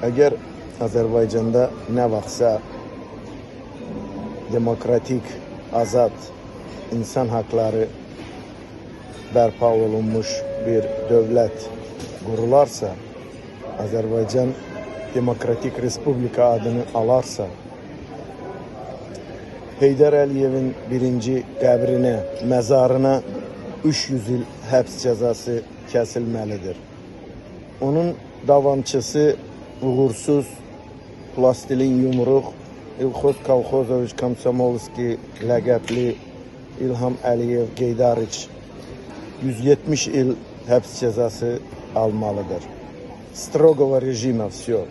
Eğer Azerbaycan'da ne varsa demokratik, azad insan hakları bərpa olunmuş bir devlet kurularsa, Azerbaycan Demokratik Respublika adını alarsa, Heydər Əliyevin birinci qəbrinə, məzarına 300 il həbs cəzası kəsilməlidir. Onun davamçısı uğursuz plastilin yumruq İlxoz Kolxozoviç Komsomolski ləqəbli İlham Əliyev Geydariç 170 il həbs cəzası almalıdır. Strogovo rejimə vsyo.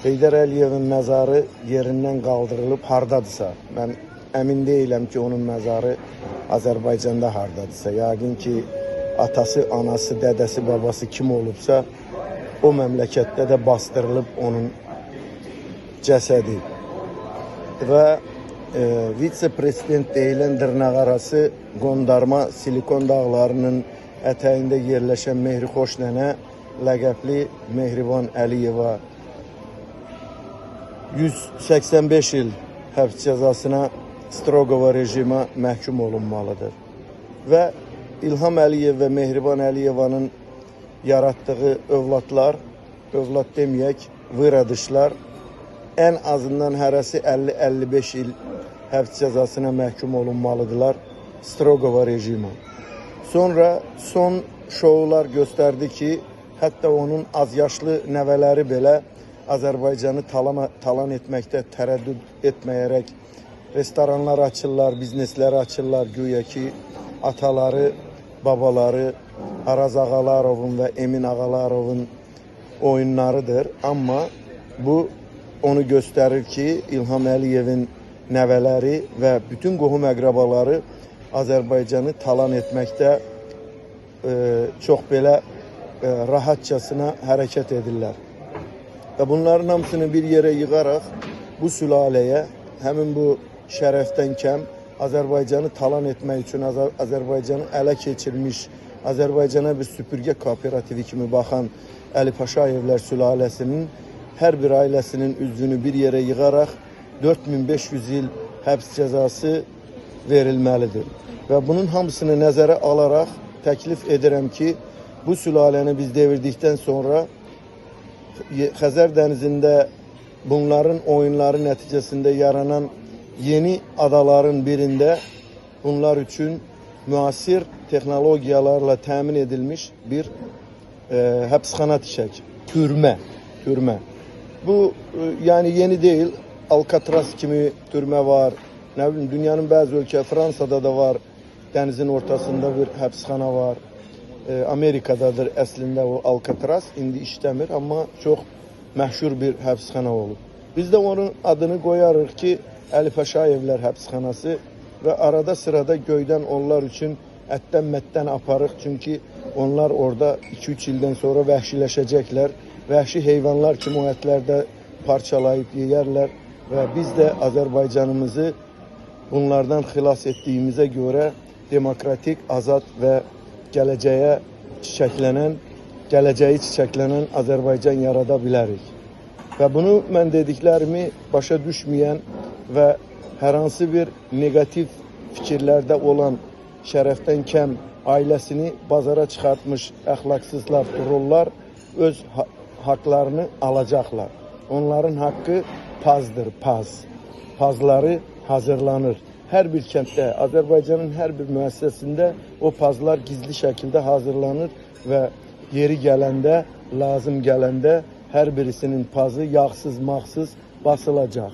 Heydər Əliyevin məzarı yerindən qaldırılıb hardadırsa, mən əmin deyiləm ki, onun məzarı Azərbaycanda hardadırsa. Yəqin ki, atası, anası, dədəsi, babası kim olubsa, o məmləkətdə də bastırılıb onun cəsədi. Və vitse-prezident deyilən dırnaqarası qondarma Silikon dağlarının ətəyində yerləşən Mehrixoş nənə ləqəbli Mehriban Əliyeva 185 il həbs cəzasına Strogovo rejimə məhkum olunmalıdır. Və İlham Əliyev və Mehriban Əliyevanın yaratdığı övladlar, övlad deməyək, vıradışlar ən azından hərəsi 50-55 il həbs cəzasına məhkum olunmalıdırlar Strogovo rejimə. Sonra son şoular göstərdi ki, hətta onun az yaşlı nəvələri belə Azərbaycanı talan etməkdə tərəddüd etməyərək restoranlar açırlar, biznesləri açırlar, güya ki ataları, babaları Araz Ağalarovun və Emin Ağalarovun oyunlarıdır. Amma bu onu göstərir ki, İlham Əliyevin nəvələri və bütün qohum əqrabaları Azərbaycanı talan etməkdə çox belə rahatçasına hərəkət edirlər. Və bunların hamısını bir yerə yığaraq bu sülaləyə, həmin bu şərəfdən kəm Azərbaycanı talan etmək üçün Azərbaycanı ələ keçirmiş, Azərbaycana bir süpürgə kooperativi kimi baxan Əli Paşayevlər sülaləsinin hər bir ailəsinin üzvünü bir yerə yığaraq 4500 il həbs cəzası verilməlidir. Və bunun hamısını nəzərə alaraq təklif edirəm ki, bu sülaləni biz devirdikdən sonra Xəzər dənizində bunların oyunları nəticəsində yaranan yeni adaların birində bunlar üçün müasir texnologiyalarla təmin edilmiş bir həbsxana tikək, türmə. Bu yani yeni değil, Alcatraz kimi türmə var, nə bilim dünyanın bəzi ölkə, Fransada da var, dənizin ortasında bir həbsxana var. Amerikadadır əslində o Alcatraz, indi işləmir, amma çox məşhur bir həbsxana olub. Biz də onun adını qoyarıq ki, Əli Paşayevlər həbsxanası və arada sırada göydən onlar üçün ətdən-mətdən aparıq, çünki onlar orada 2-3 ildən sonra vəhşiləşəcəklər, vəhşi heyvanlar kimi o ətlərdə parçalayıb yeyərlər və biz də Azərbaycanımızı bunlardan xilas etdiyimizə görə demokratik, azad və gələcəyi çiçəklənən Azərbaycan yarada bilərik. Və bunu mən dediklərimi başa düşməyən və hər hansı bir negativ fikirlərdə olan şərəfdən kəm ailəsini bazara çıxartmış əxlaqsızlar, trollar öz haqlarını alacaqlar. Onların haqqı pazdır, paz. Pazları hazırlanır. Hər bir kənddə, Azərbaycanın hər bir müəssisəsində o pazlar gizli şəkildə hazırlanır və yeri gələndə, lazım gələndə hər birisinin pazı yağsız, mağsız basılacaq.